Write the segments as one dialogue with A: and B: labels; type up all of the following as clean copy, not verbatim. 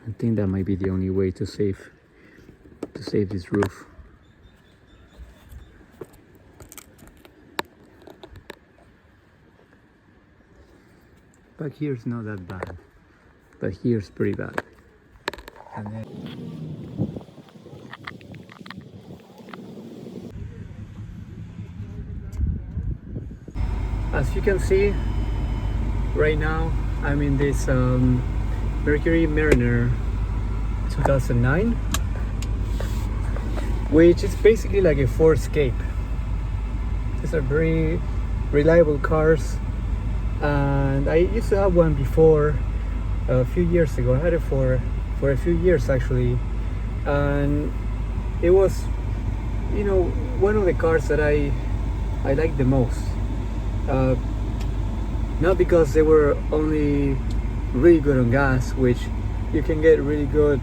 A: I think that might be the only way to save this roof. Back here is not that bad, but here's pretty bad. And then as you can see right now, I'm in this Mercury Mariner 2009, which is basically like a Ford Escape. These are very reliable cars, and I used to have one before a few years ago. I had it for a few years actually, and it was, you know, one of the cars that I liked the most. Not because they were only really good on gas, which you can get really good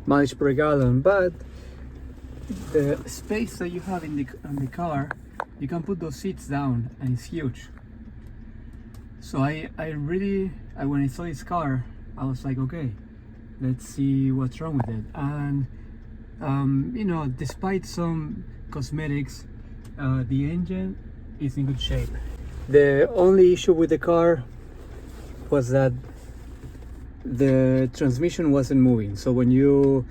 A: mileage per gallon, but the space that you have in the car, you can put those seats down, and it's huge. So I really, when I saw this car, I was like, okay, let's see what's wrong with it. And you know, despite some cosmetics, the engine is in good shape. The only issue with the car was that the transmission wasn't moving. So when you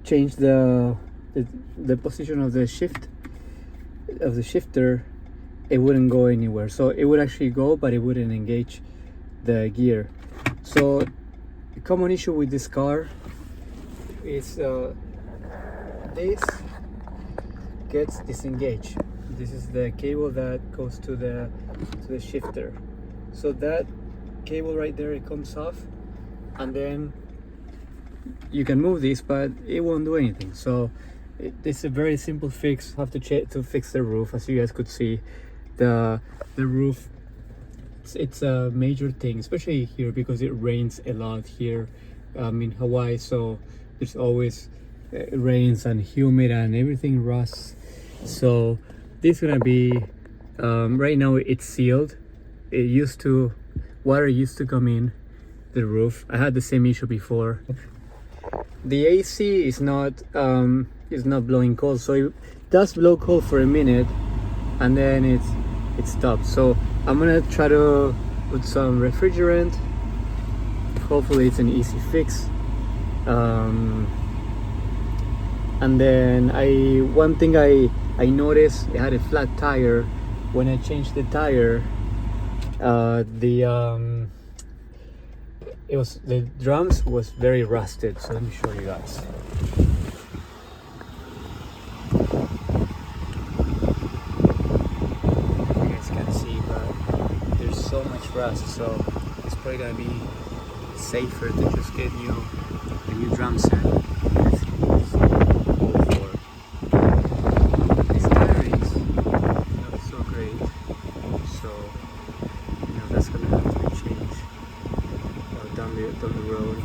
A: change the position of the shifter, it wouldn't go anywhere. So it would actually go, but it wouldn't engage the gear. So the common issue with this car is this gets disengaged. This is the cable that goes to the shifter. So that cable right there, it comes off, and then you can move this, but it won't do anything. So it's a very simple fix. Have to fix the roof. As you guys could see, the roof, it's a major thing, especially here because it rains a lot here in Hawaii. So there's always rains and humid and everything rusts. So this is gonna be right now it's sealed. Water used to come in the roof. I had the same issue before. The AC is not blowing cold, so it does blow cold for a minute, and then it stops. So I'm gonna try to put some refrigerant. Hopefully it's an easy fix. And then one thing I noticed, it had a flat tire. When I changed the tire, the drums was very rusted. So let me show you guys. You guys can see, but there's so much rust, so it's probably gonna be safer to just get a new drum set. This tire is not so great, so you know that's gonna have to be changed down the road.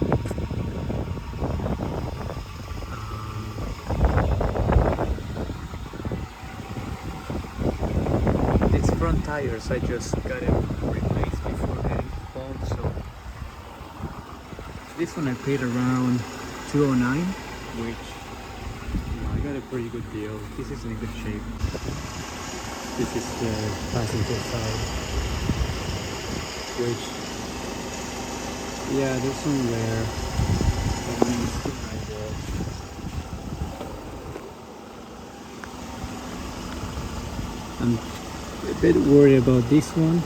A: These front tires, I just got them replaced before heading home. So this one I paid around $209, which I got a pretty good deal. This is in good shape. This is the passenger side, which, yeah, there's some wear. I'm a bit worried about this one.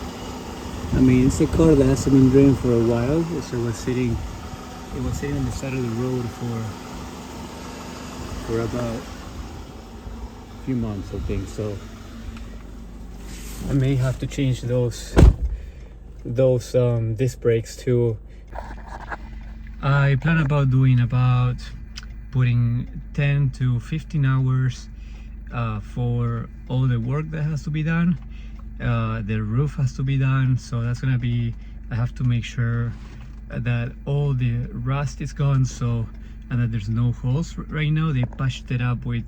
A: I mean, it's a car that hasn't been driven for a while, so it was sitting on the side of the road for about a few months, I think. So I may have to change those disc brakes too. I plan about putting 10 to 15 hours for all the work that has to be done. The roof has to be done, so that's gonna be, I have to make sure that all the rust is gone, so, and that there's no holes. Right now they patched it up with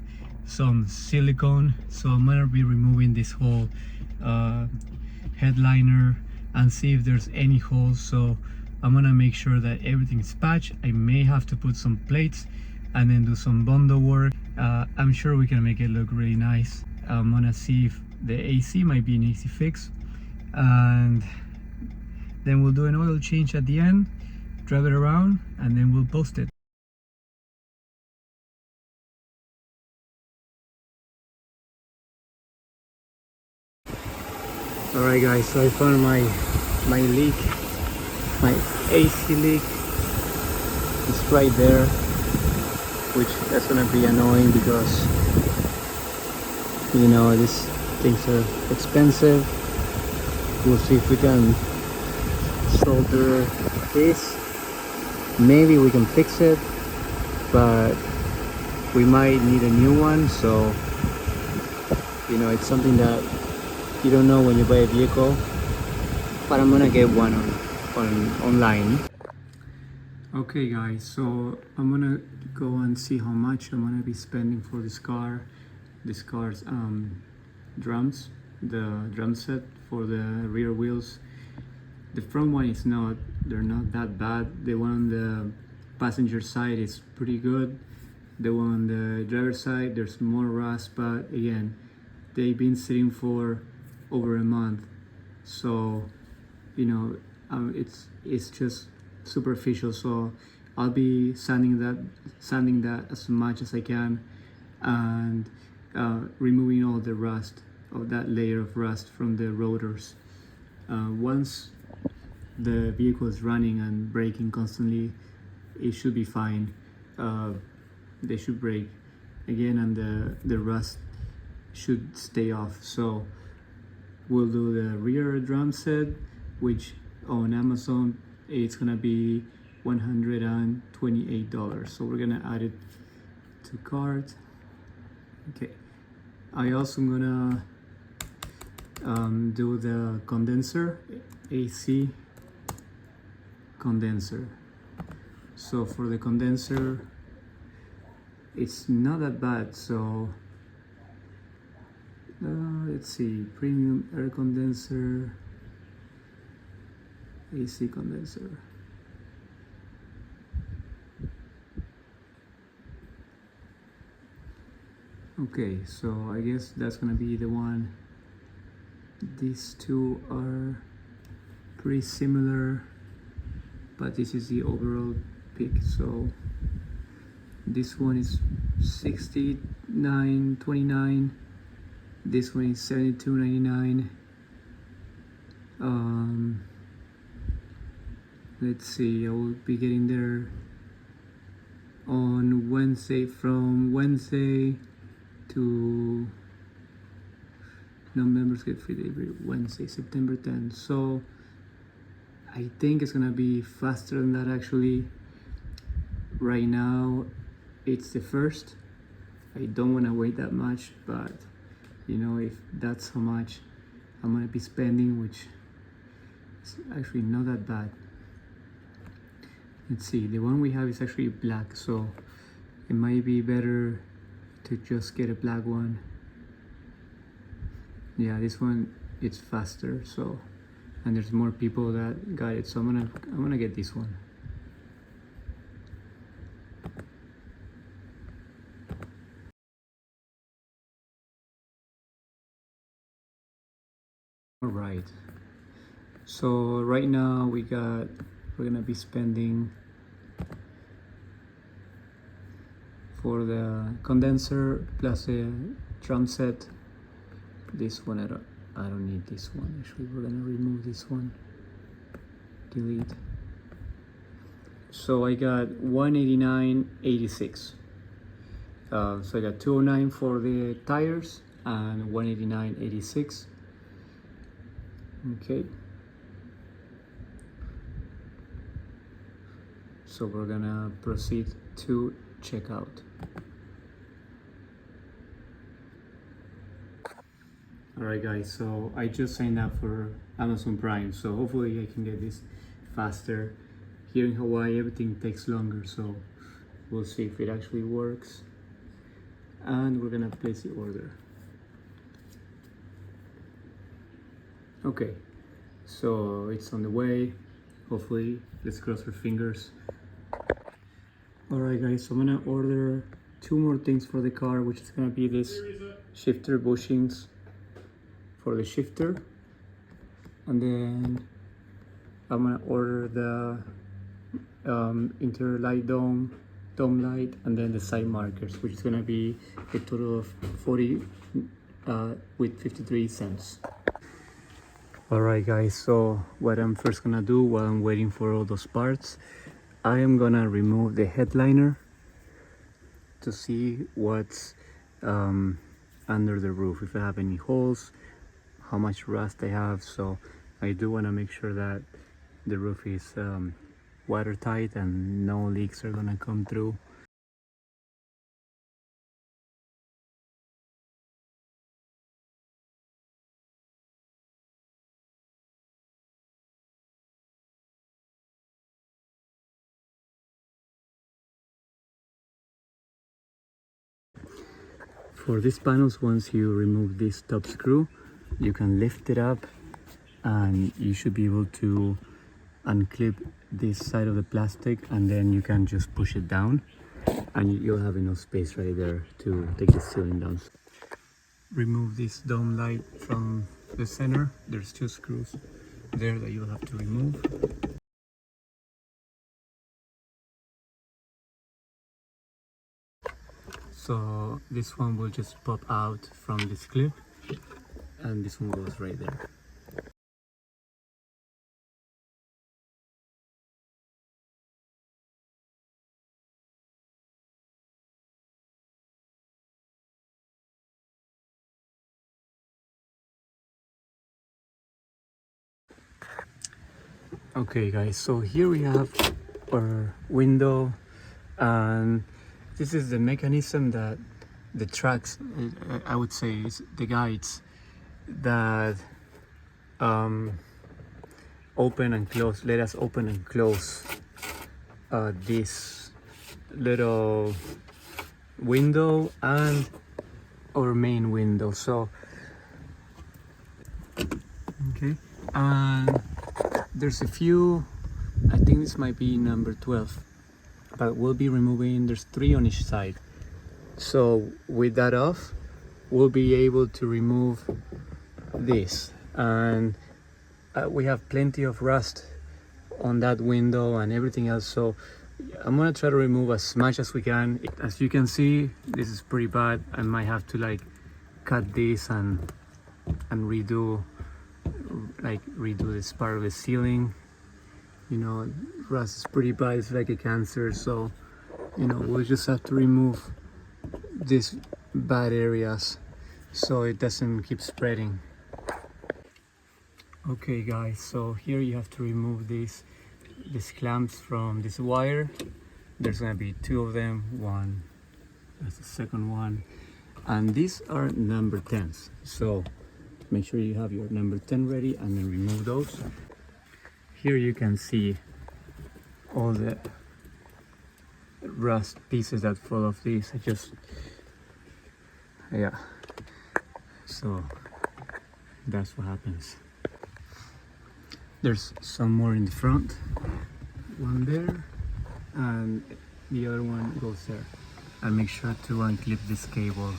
A: some silicone, so I'm gonna be removing this whole headliner and see if there's any holes. So I'm gonna make sure that everything is patched. I may have to put some plates and then do some bundle work. I'm sure we can make it look really nice. I'm gonna see if the AC might be an easy fix, and then we'll do an oil change at the end, drive it around, and then we'll post it. Alright guys, so I found my leak, my AC leak. It's right there, which that's gonna be annoying because, you know, these things are expensive. We'll see if we can solder this. Maybe we can fix it, but we might need a new one. So, you know, it's something that you don't know when you buy a vehicle, but I'm gonna get one online. Okay guys, so I'm gonna go and see how much I'm gonna be spending for this car's drums, the drum set for the rear wheels. The front one is not, they're not that bad. The one on the passenger side is pretty good. The one on the driver's side, there's more rust, but again, they've been sitting for over a month, so you know, it's just superficial. So I'll be sanding that as much as I can, and removing all the rust of that layer of rust from the rotors. Once the vehicle is running and braking constantly, it should be fine. They should brake again, and the rust should stay off. So we'll do the rear drum set, which on Amazon it's gonna be $128. So we're gonna add it to cart. Okay, I also gonna do the condenser, AC condenser. So for the condenser, it's not that bad. So let's see, premium air condenser, AC condenser. Okay, so I guess that's gonna be the one. These two are pretty similar, but this is the overall pick. So this one is $69.29. This one is $72.99. Let's see, I will be getting there on Wednesday, from Wednesday to non-members get free delivery Wednesday, September 10th. So I think it's gonna be faster than that actually. Right now it's the 1st. I don't want to wait that much, but you know, if that's how much I'm gonna be spending, which is actually not that bad. Let's see, the one we have is actually black, so it might be better to just get a black one. Yeah, this one, it's faster, so, and there's more people that got it, so I'm gonna get this one. All right, so right now we're gonna be spending for the condenser plus a drum set. This one I don't need this one. Actually, we're gonna remove this one. Delete. So I got $189.86. So I got $209 for the tires and $189.86. Okay. So we're gonna proceed to checkout. Alright guys, so I just signed up for Amazon Prime, so hopefully I can get this faster. Here in Hawaii everything takes longer, so we'll see if it actually works. And we're gonna place the order. Okay, So it's on the way. Hopefully, let's cross our fingers. Alright guys, so I'm gonna order 2 more things for the car, which is gonna be this shifter bushings for the shifter, and then I'm gonna order the interlight dome light, and then the side markers, which is gonna be a total of 40 with 53 cents. Alright guys, so what I'm first gonna do while I'm waiting for all those parts, I am gonna remove the headliner to see what's under the roof, if I have any holes, how much rust I have. So I do want to make sure that the roof is watertight and no leaks are gonna come through. For these panels, once you remove this top screw, you can lift it up and you should be able to unclip this side of the plastic, and then you can just push it down and you'll have enough space right there to take the ceiling down. Remove this dome light from the center. There's 2 screws there that you'll have to remove. So this one will just pop out from this clip, and this one goes right there. Okay guys, so here we have our window, and this is the mechanism that the tracks, I would say, is the guides that open and close, let us open and close this little window and our main window. So okay, and there's a few, I think this might be number 12, but we'll be removing, there's 3 on each side. So with that off, we'll be able to remove this, and we have plenty of rust on that window and everything else, so I'm gonna try to remove as much as we can. As you can see, this is pretty bad. I might have to like cut this and redo this part of the ceiling. You know, rust is pretty bad, it's like a cancer, so you know, we'll just have to remove these bad areas so it doesn't keep spreading. Okay guys, so here you have to remove these clamps from this wire. There's gonna be 2 of them, one, that's the second one, and these are number 10s, so make sure you have your number 10 ready and then remove those. Here you can see all the rust pieces that fall off these. Yeah, so that's what happens. There's some more in the front, one there, and the other one goes there. And make sure to unclip this cable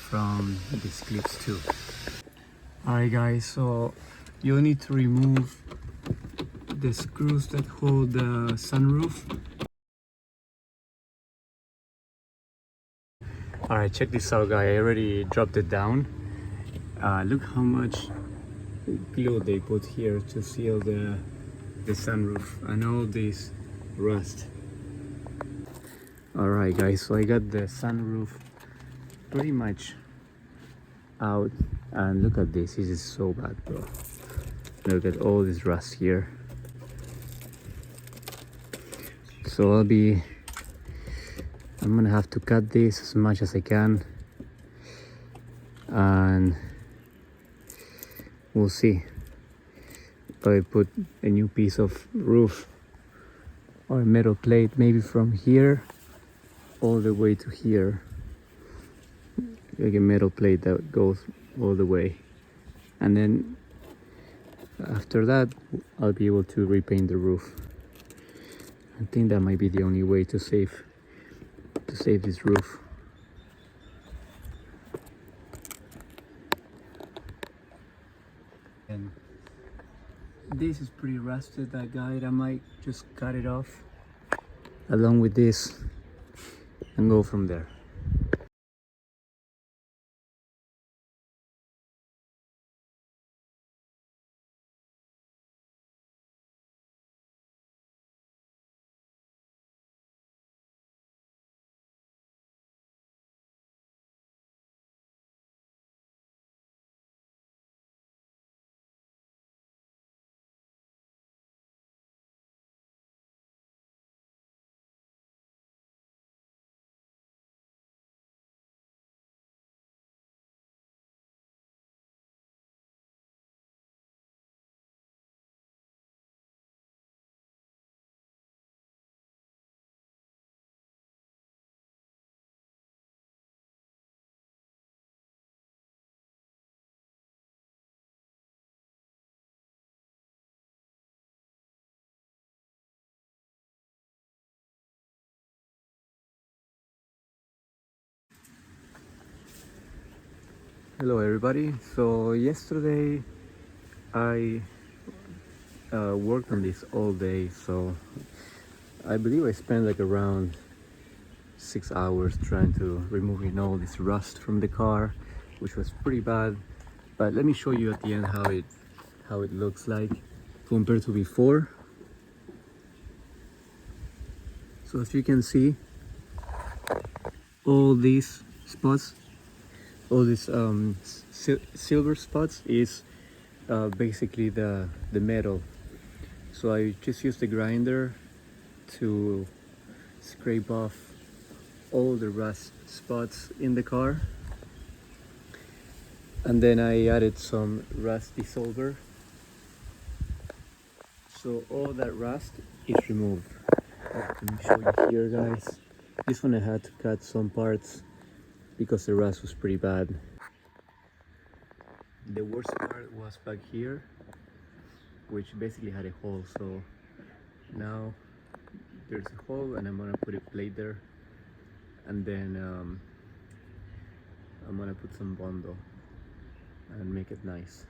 A: from these clips too. Alright guys, so you'll need to remove the screws that hold the sunroof. Alright, check this out guys, I already dropped it down. Look how much glue they put here to seal the sunroof and all this rust. Alright guys, so I got the sunroof pretty much out, and look at this is so bad, bro. Look at all this rust here. So I'm gonna have to cut this as much as I can, and we'll see if I put a new piece of roof or a metal plate, maybe from here all the way to here, like a metal plate that goes all the way, and then After that, I'll be able to repaint the roof. I think that might be the only way to save this roof. And this is pretty rusted, that guide. I might just cut it off along with this and go from there. Hello everybody. So yesterday I worked on this all day, so I believe I spent like around 6 hours trying to removing all this rust from the car, which was pretty bad. But let me show you at the end how it looks like compared to before. So as you can see, all these spots, all these silver spots is basically the metal. So I just used the grinder to scrape off all the rust spots in the car, and then I added some rust dissolver, so all that rust is removed. Let me show you here, guys. This one I had to cut some parts because the rust was pretty bad. The worst part was back here, which basically had a hole. So now there's a hole and I'm gonna put a plate there, and then I'm gonna put some bondo and make it nice.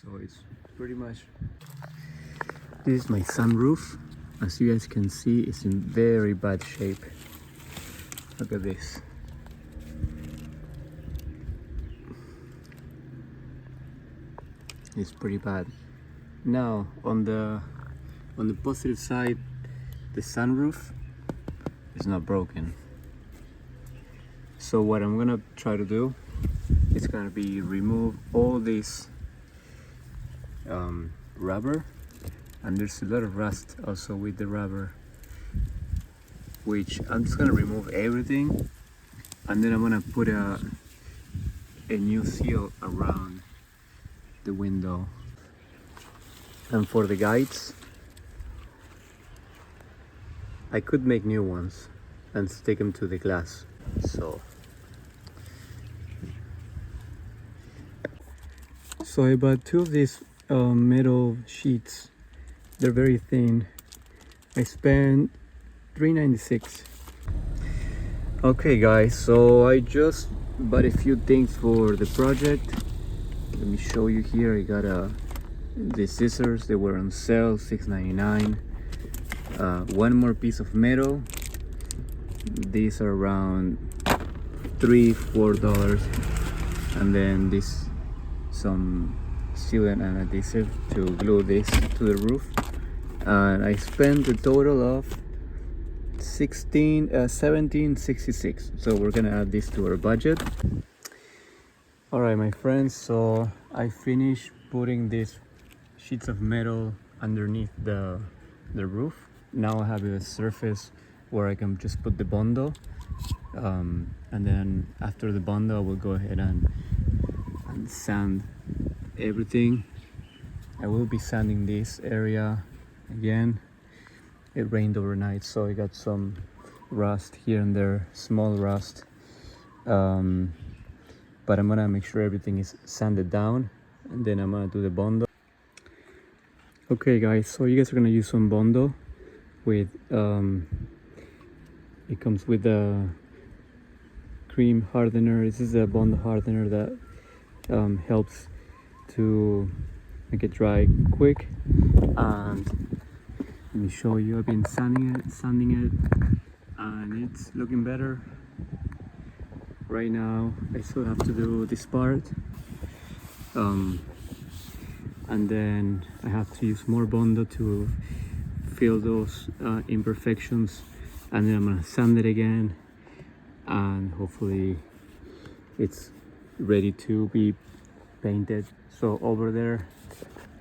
A: So it's pretty much, this is my sunroof. As you guys can see, it's in very bad shape. Look at this. It's pretty bad. Now on the positive side, the sunroof is not broken. So what I'm gonna try to do is gonna be remove all this rubber, and there's a lot of rust also with the rubber, which I'm just gonna remove everything, and then I'm gonna put a new seal around the window. And for the guides, I could make new ones and stick them to the glass. So I bought two of these metal sheets. They're very thin. I spent $3.96. Okay guys, so I just bought a few things for the project. Let me show you here. I got the scissors. They were on sale, $6.99. One more piece of metal. These are around $3-4. And then this, some sealant and adhesive to glue this to the roof. And I spent a total of $17.66. So we're gonna add this to our budget. All right, my friends, so I finished putting these sheets of metal underneath the roof. Now I have a surface where I can just put the bondo, and then after the bondo I will go ahead and sand everything. I will be sanding this area again. It rained overnight, so I got some rust here and there, small rust, but I'm gonna make sure everything is sanded down, and then I'm gonna do the bondo. Okay guys, so you guys are gonna use some bondo with it comes with a cream hardener. This is a bondo hardener that helps to make it dry quick. And let me show you, I've been sanding it and it's looking better. Right now I still have to do this part, and then I have to use more bondo to fill those imperfections, and then I'm gonna sand it again, and hopefully it's ready to be painted. So over there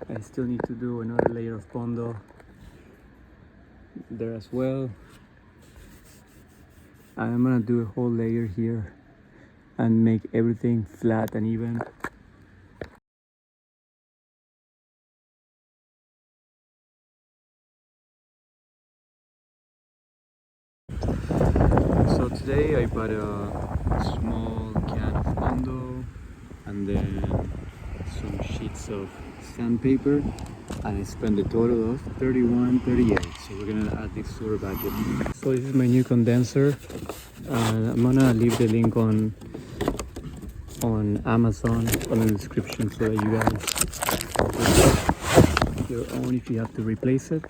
A: I still need to do another layer of bondo there as well, and I'm gonna do a whole layer here and make everything flat and even. So today I bought a small can of bondo and then some sheets of sandpaper, and I spent a total of 31.38. So we're gonna add this to our budget. So this is my new condenser, and I'm gonna leave the link on Amazon on the description so that you guys can your own if you have to replace it.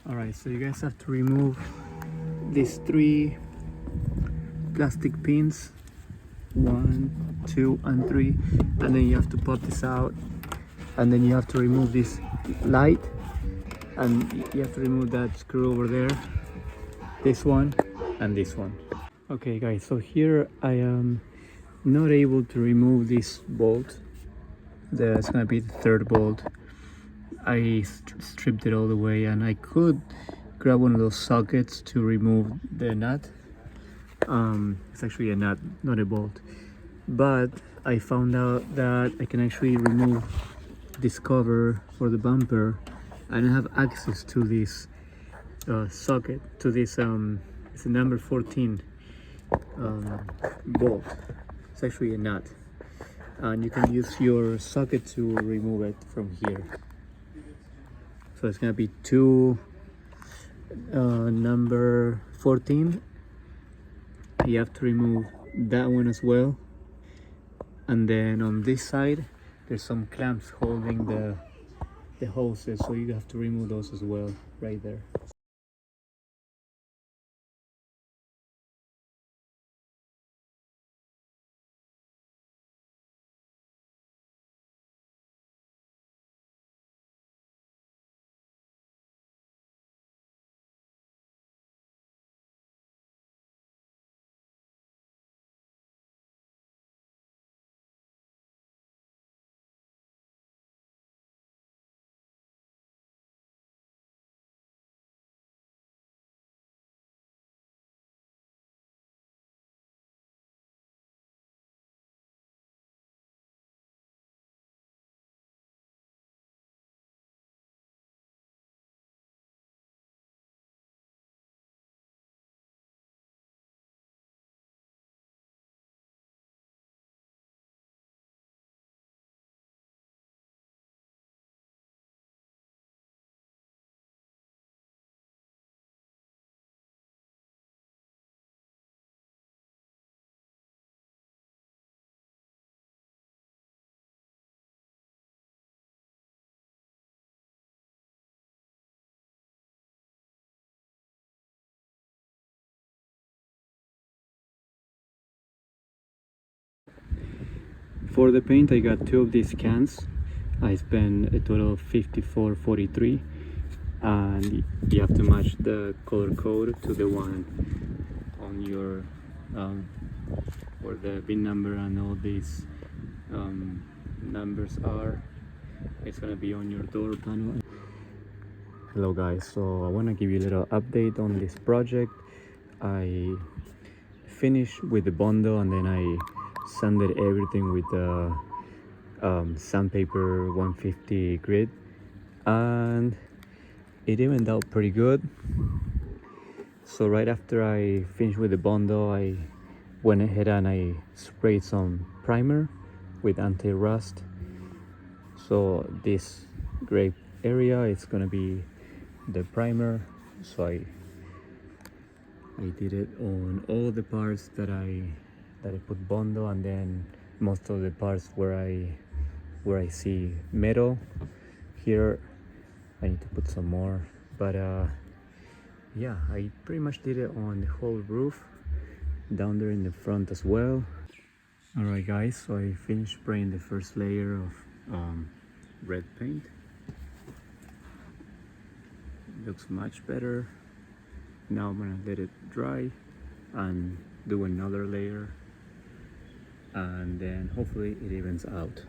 A: Alright, so you guys have to remove these 3 plastic pins, 1, 2 and 3, and then you have to pop this out, and then you have to remove this light, and you have to remove that screw over there, this one and this one. Okay guys, so here I am not able to remove this bolt. That's gonna be the 3rd bolt. I stripped it all the way, and I could grab one of those sockets to remove the nut. It's actually a nut, not a bolt, but I found out that I can actually remove this cover for the bumper, and I have access to this socket, to this it's a number 14 bolt. It's actually a nut, and you can use your socket to remove it from here. So it's gonna be 2 number 14. You have to remove that one as well, and then on this side there's some clamps holding the hoses, so you have to remove those as well right there. For the paint I got 2 of these cans. I spent a total of 54.43, and you have to match the color code to the one on your where the VIN number and all these numbers are. It's gonna be on your door panel. Hello guys, so I want to give you a little update on this project. I finished with the bondo, and then I sanded everything with the sandpaper 150 grit, and it evened out pretty good. So right after I finished with the bondo, I went ahead and I sprayed some primer with anti-rust, So this gray area is gonna be the primer. So I did it on all the parts that I put Bondo, and then most of the parts where I see metal here I need to put some more. But yeah, I pretty much did it on the whole roof, down there in the front as well. Alright guys, so I finished spraying the first layer of red paint. Looks much better. Now I'm gonna let it dry and do another layer, and then hopefully it evens out.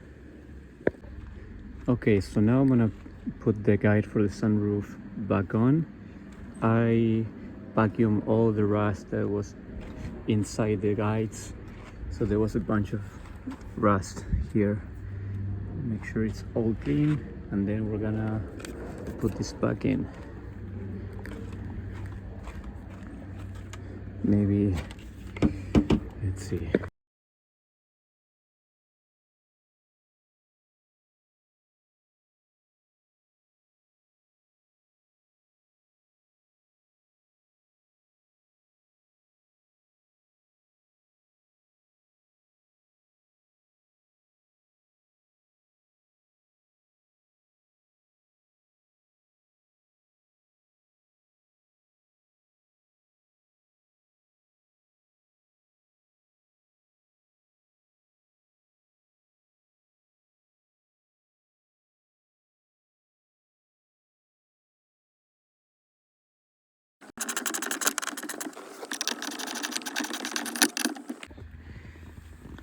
A: Okay, so now I'm gonna put the guide for the sunroof back on. I vacuumed all the rust that was inside the guides, so there was a bunch of rust here. Make sure it's all clean, and then we're gonna put this back in. Maybe, let's see.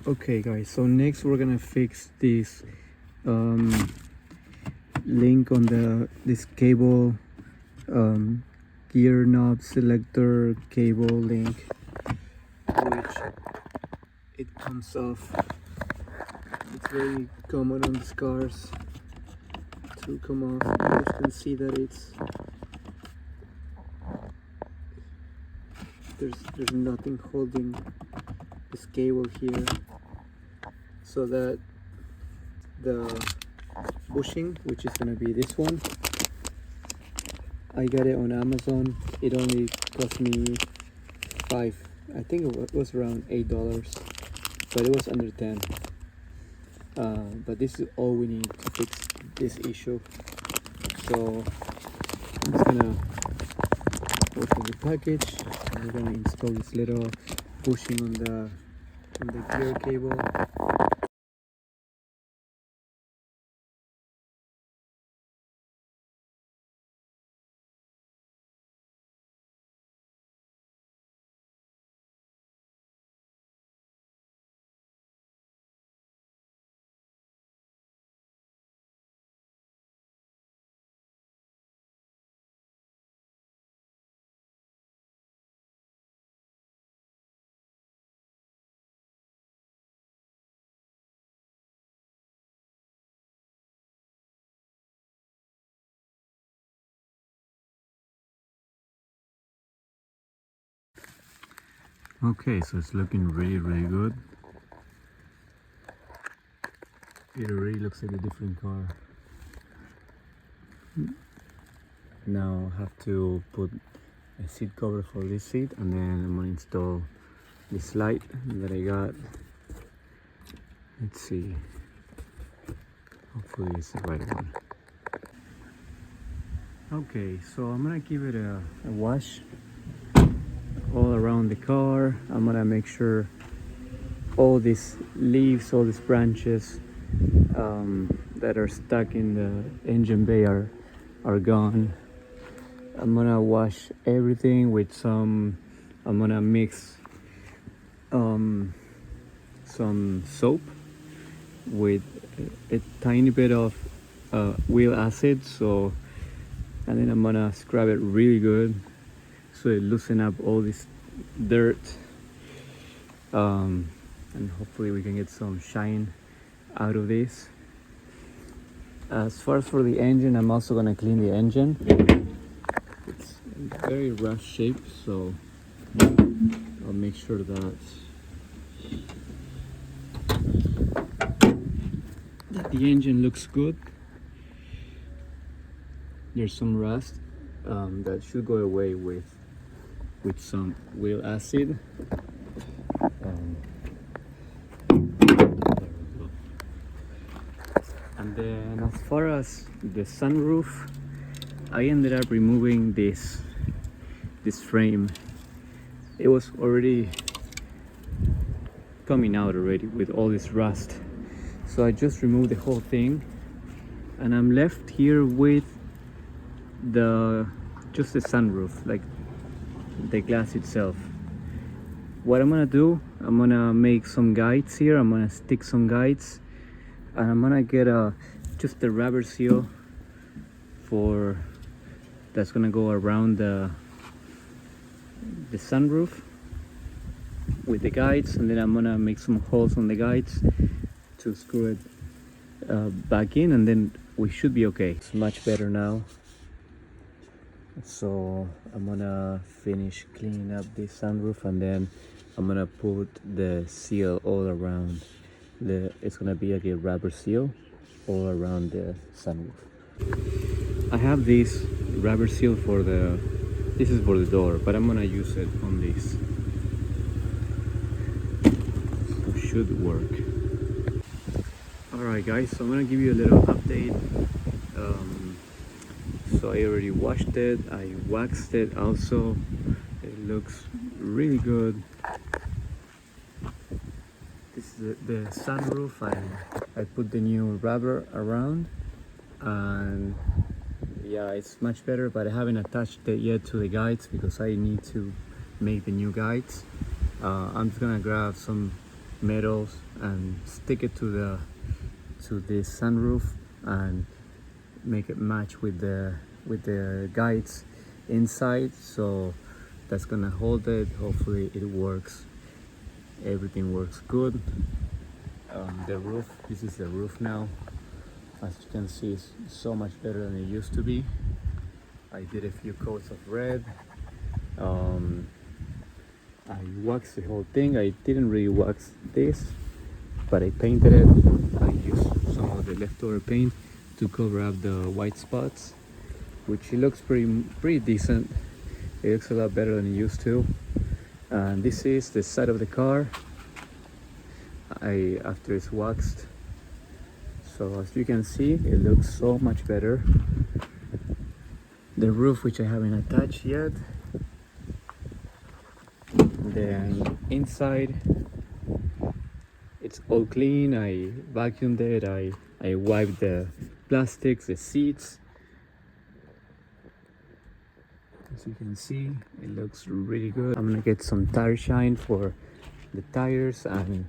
A: Okay guys, so next we're gonna fix this link on this cable, gear knob selector cable link, which it comes off. It's very common on these cars to come off. You guys can see that there's nothing holding this cable here, so that the bushing, which is gonna be this one, I got it on Amazon. It only cost me I think it was around $8, but it was under 10. But this is all we need to fix this issue. So I'm just gonna open the package, and we're gonna install this little bushing on the gear cable. Okay, so it's looking really good. It really looks like a different car. Now I have to put a seat cover for this seat, and then I'm gonna install this light that I got. Let's see, hopefully it's the right one. Okay, so I'm gonna give it a wash all around the car. I'm gonna make sure all these leaves, all these branches that are stuck in the engine bay are gone. I'm gonna wash everything with I'm gonna mix some soap with a tiny bit of wheel acid, and then I'm gonna scrub it really good so it loosen up all this dirt, and hopefully we can get some shine out of this. As far as for the engine, I'm also gonna clean the engine. It's in very rough shape, so I'll make sure The engine looks good. There's some rust that should go away with some wheel acid. There we go. And then as far as the sunroof, I ended up removing this frame. It was already coming out already with all this rust, so I just removed the whole thing, and I'm left here with just the sunroof, like the glass itself. What I'm gonna do, I'm gonna make some guides here. I'm gonna stick some guides, and I'm gonna get just a rubber seal that's gonna go around the sunroof with the guides, and then I'm gonna make some holes on the guides to screw it back in, and then we should be okay. It's much better now. So I'm gonna finish cleaning up the sunroof, and then I'm gonna put the seal all around. It's gonna be like a rubber seal all around the sunroof. I have this rubber seal this is for the door, but I'm gonna use it on this. So should work. Alright guys, so I'm gonna give you a little update. So I already washed it, I waxed it also. It looks really good. This is the sunroof. I put the new rubber around, and yeah, it's much better, but I haven't attached it yet to the guides because I need to make the new guides. I'm just gonna grab some metals and stick it to the sunroof and make it match with the guides inside, so that's gonna hold it. Hopefully it works, everything works good. The roof, this is the roof now. As you can see, it's so much better than it used to be. I did a few coats of red. I waxed the whole thing. I didn't really wax this, but I painted it. I used some of the leftover paint to cover up the white spots, which it looks pretty decent. It looks a lot better than it used to. And this is the side of the car after it's waxed. So as you can see, it looks so much better. The roof, which I haven't attached yet. Then inside, it's all clean. I vacuumed it. I wiped the plastics, the seats. As you can see, it looks really good. I'm gonna get some tire shine for the tires and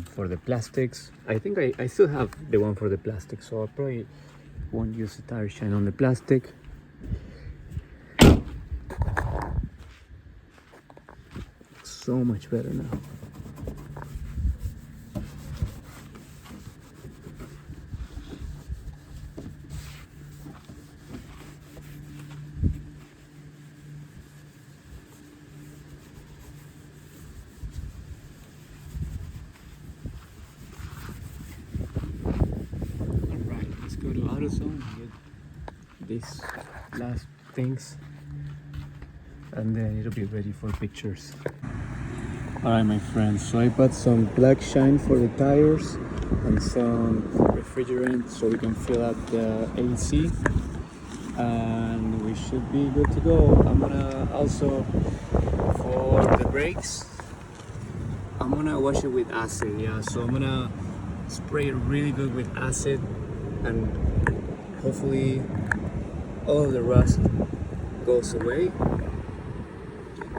A: for the plastics. I think I still have the one for the plastic, so I probably won't use the tire shine on the plastic. So much better now. Go to AutoZone and get these last things, and then it'll be ready for pictures. Alright my friends, so I bought some black shine for the tires and some refrigerant so we can fill up the AC, and we should be good to go. I'm gonna also, for the brakes, I'm gonna wash it with acid. Yeah, so I'm gonna spray it really good with acid, and hopefully all of the rust goes away,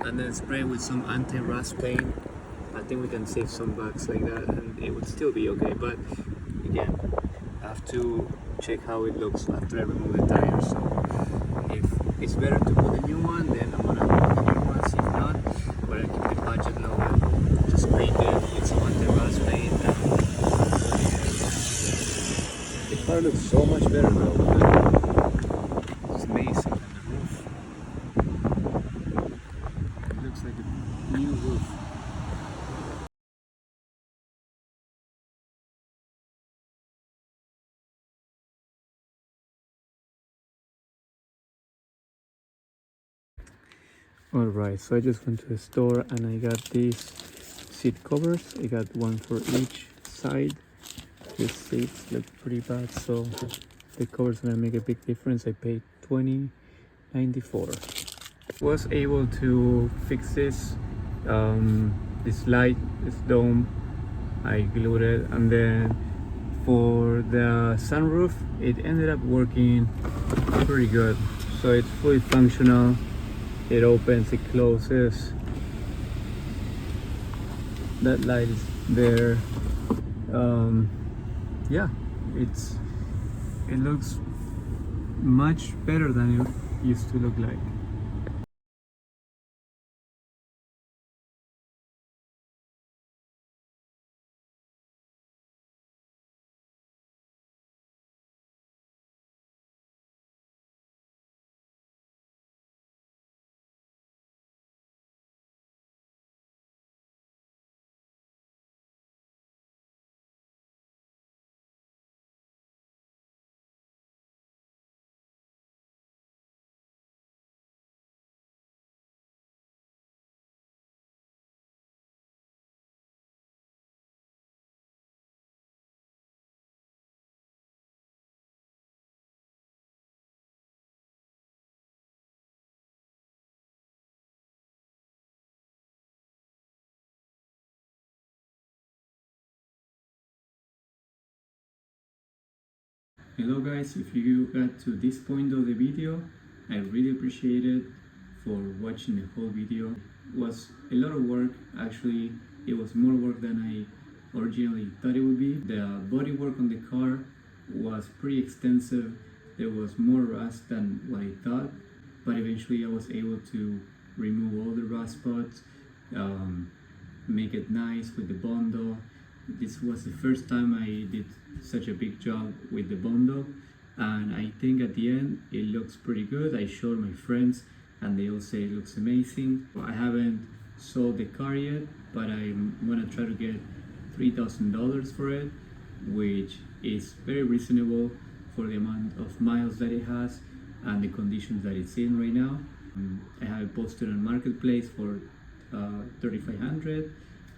A: and then spray with some anti-rust paint. I think we can save some bucks like that and it would still be okay, but again, I have to check how it looks after I remove the tires. So if it's better to put a new one, then I'm gonna put the new ones. If not, we're gonna keep the budget low and just paint it with some anti-rust paint. The car looks so much better though. It's amazing. And the roof, it looks like a new roof. Alright, so I just went to the store and I got these seat covers. I got one for each side. These seats look pretty bad, so the cover's gonna make a big difference. I paid $20.94. Was able to fix this this light, this dome. I glued it, and then for the sunroof it ended up working pretty good. So it's fully functional. It opens, it closes. That light is there. Yeah, it looks much better than it used to look like. Hello guys, if you got to this point of the video, I really appreciate it for watching the whole video. It was a lot of work. Actually, it was more work than I originally thought it would be. The body work on the car was pretty extensive. There was more rust than what I thought, but eventually I was able to remove all the rust spots, make it nice with the Bondo. This was the first time I did such a big job with the Bondo, and I think at the end it looks pretty good. I showed my friends and they all say it looks amazing. I haven't sold the car yet, but I'm gonna try to get $3,000 for it, which is very reasonable for the amount of miles that it has and the conditions that it's in right now. I have it posted on Marketplace for $3,500,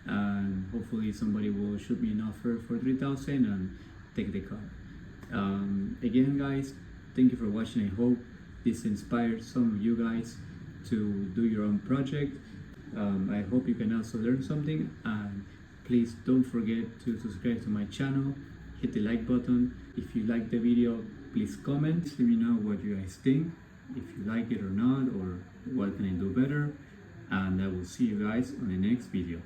A: and hopefully somebody will shoot me an offer for $3,000 and take the car. Again guys, thank you for watching. I hope this inspired some of you guys to do your own project. I hope you can also learn something, and please don't forget to subscribe to my channel, hit the like button. If you like the video, please comment, let me know what you guys think, if you like it or not, or what can I do better, and I will see you guys on the next video.